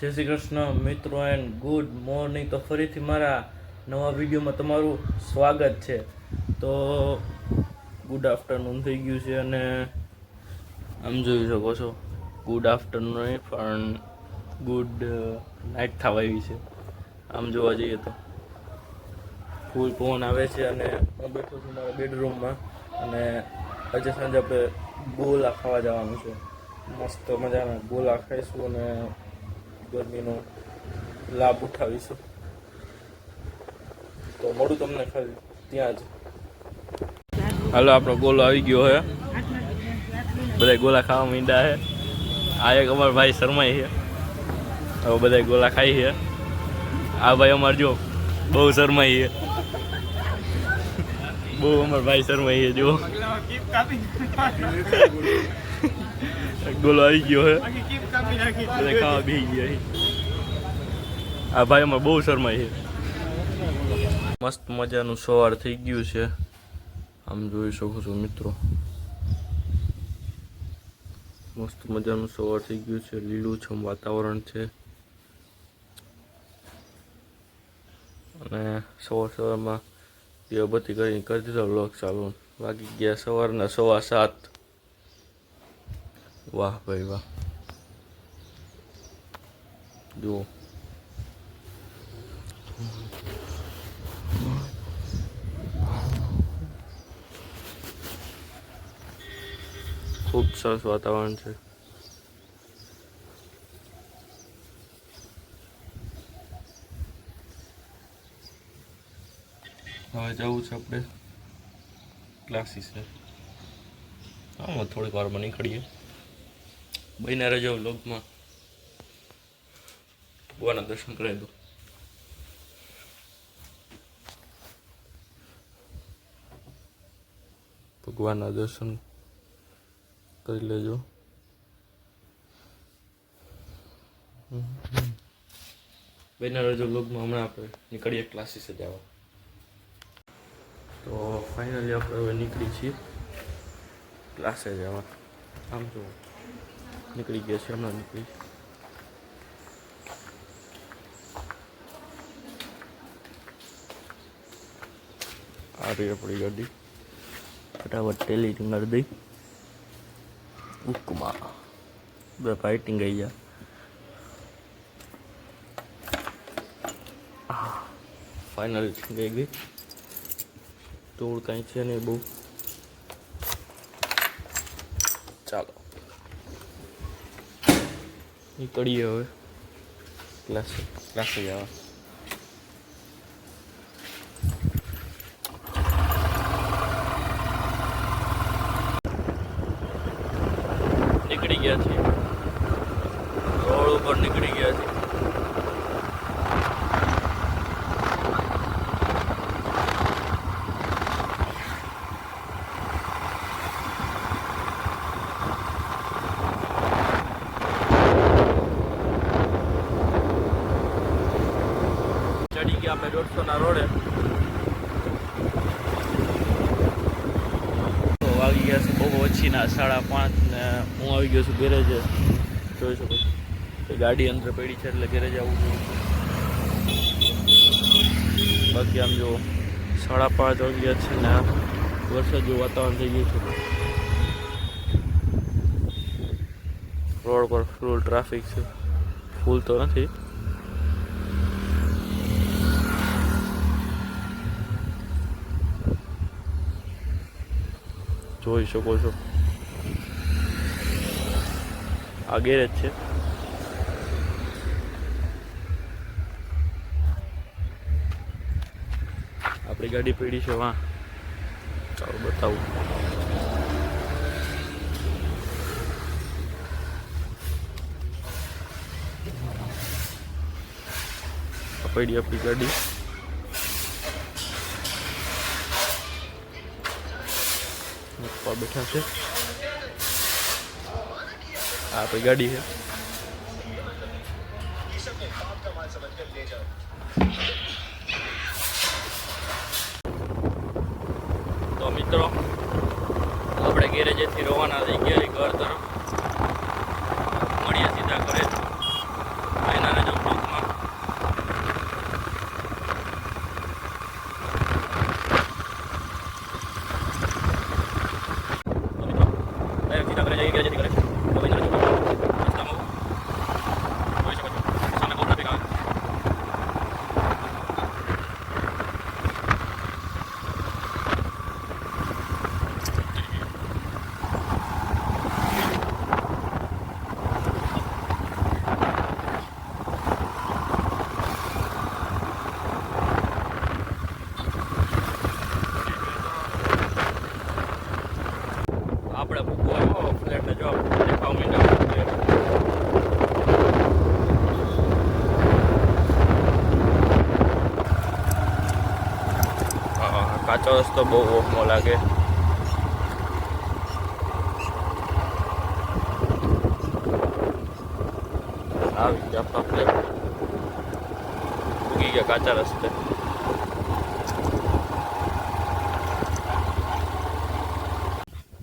જય શ્રી કૃષ્ણ મિત્રો and good morning. તો ફરીથી મારા નવા વિડીયોમાં તમારું સ્વાગત છે. તો ગુડ આફ્ટરનૂન થઈ ગયું છે અને આમ જોઈ શકો છો ગુડ આફ્ટરનૂન નહીં પણ ગુડ નાઇટ થવા આવી છે. આમ જોવા જઈએ તો ફૂલ પવન આવે છે અને હું બેઠો છું મારા બેડરૂમમાં અને આજે સાંજે આપણે ગોલા ખાવા જવાનું છે. મસ્ત મજાના ગોલા ખાઈશું અને ગરમીનો લાભ ઉઠાવીશું. તો મળું તમને ખાલી ત્યાં જ. હાલો, આપણો ગોલો આવી ગયો હે. બધા ગોલા ખાવા માંડ્યા છે. આ એક અમારો ભાઈ શર્માઈ છે. હવે બધા ગોલા ખાઈ છે. આ ભાઈ અમારે જો બહુ શરમાઈ છે. બહુ અમારો ભાઈ શરમાઈ છે. જો ગોલો આવી ગયો હે. બધા ખાવા બેસી ગયા. આ ભાઈ અમારે બહુ શરમાય છે. મસ્ત મજાનું સવાર થઈ ગયું છે. આમ જોઈ શકો છો મિત્રો, મસ્ત મજાનું સવાર થઈ ગયું છે. લીલુંછમ વાતાવરણ છે અને સવારમાં દીવાબત્તી કરીને કરી દીધો વ્લોગ ચાલુ. વાગી ગયા સવારના 7:15. વાહ ભાઈ વાહ. જુઓ ખૂબ સરસ વાતાવરણ છે. હવે જવું છે આપણે ક્લાસીસે. હા, થોડીક વારમાં નીકળીએ. બન્યા રહેજો વ્લોગમાં. ભગવાનના દર્શન કરાવી દો. ભગવાનના દર્શન કરી લેજો. બન્યા રહેજો વ્લોગમાં. હમણાં આપણે નીકળીએ ક્લાસીસે જવા. તો ફાઇનલી આપણે હવે નીકળી છીએ ક્લાસે જવા. આમ જો નીકળી ગયા છે. હમણાં નીકળી. આ રહી આપણી ગાડી. ફટાફટ ટેલી ટીંગાડી દઈ. ઉકમાં બે ફાઇટિંગ ગઈ ગયા. ફાઇનલી ગઈ ગઈ. ધૂળ કાંઈ છે નહીં બહુ. ચાલો નીકળીએ હવે ક્લાસે જવા. નીકળી ગયા છીએ. રોડ ઉપર નીકળી ગયા છીએ. ચડી ગયા આપણે 150 રોડે. વાગી ગયા છે બહુ ઓછીના 5:30 ને હું આવી ગયો છું ગેરેજે. જોઈ શકો છો ગાડી અંદર પડી છે એટલે ગેરેજ આવવું જોઈએ. બાકી આમ જો 5:30 વાગી ગયા છે ને વરસાદ જેવું વાતાવરણ થઈ ગયું છે. રોડ પર ફૂલ ટ્રાફિક છે. ફૂલ તો નથી. જોઈ શકો છો આ ગેરેજ છે. આપણી ગાડી પડી છે વાં. ચાલો બતાવું. પડી આપણી ગાડી. બેઠા છે. આપણી ગાડી છે. તો મિત્રો આપણે ગેરેજેથી રવાના થઈ ગયા ઘર તરફ. મળીએ સીધા ઘરે. એના ટોસ તો બહુ ઓખો લાગે. આવી ગયા આપણે ઉગી ગયા કાચા રસ્તે.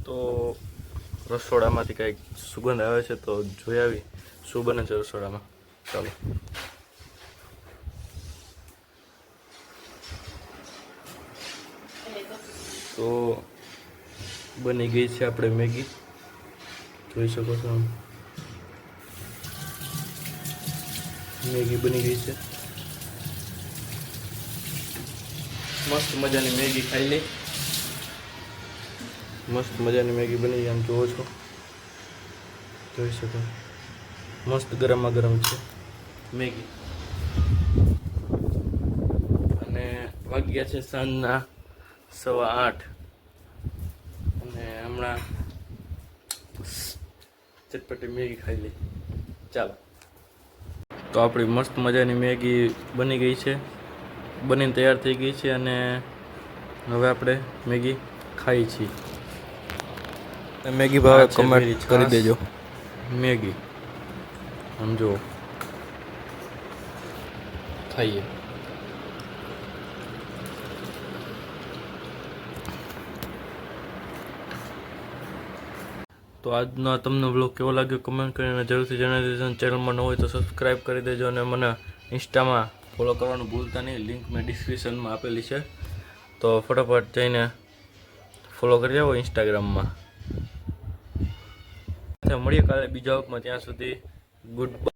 તો રસોડામાંથી કંઈક સુગંધ આવે છે, તો જોઈ આવી શું બને છે રસોડામાં. ચાલો. તો બની ગઈ છે આપણે મેગી, જોઈ શકો છો. મેગી બની ગઈ છે. મસ્ત મજાની મેગી ખાઈ લઈ. મસ્ત મજાની મેગી બની ગઈ, આમ જોવો છો, જોઈ શકો. મસ્ત ગરમા ગરમ છે મેગી. અને વાગ્યા છે સાંજના 8:15 અને હમણાં ચટપટી મેગી ખાઈ લઈ. ચાલો. તો આપણી મસ્ત મજાની મેગી બની ગઈ છે, બનીને તૈયાર થઈ ગઈ છે. અને હવે આપણે મેગી ખાઈ છીએ. મેગી ભાવે કમેન્ટ કરી દેજો. મેગી સમજો ખાઈએ. તો આજનો તમને બ્લોગ કેવો લાગ્યો કમેન્ટ કરીને જરૂરથી જણાવી દેજો. ચેનલમાં ન હોય તો સબસ્ક્રાઈબ કરી દેજો અને મને ઇન્સ્ટામાં ફોલો કરવાનું ભૂલતા નહીં. લિંક મેં ડિસ્ક્રિપ્શનમાં આપેલી છે, તો ફટાફટ જઈને ફોલો કરી આવો ઇન્સ્ટાગ્રામમાં. મળીએ કાલે બીજા વર્કમાં. ત્યાં સુધી ગુડ બાય.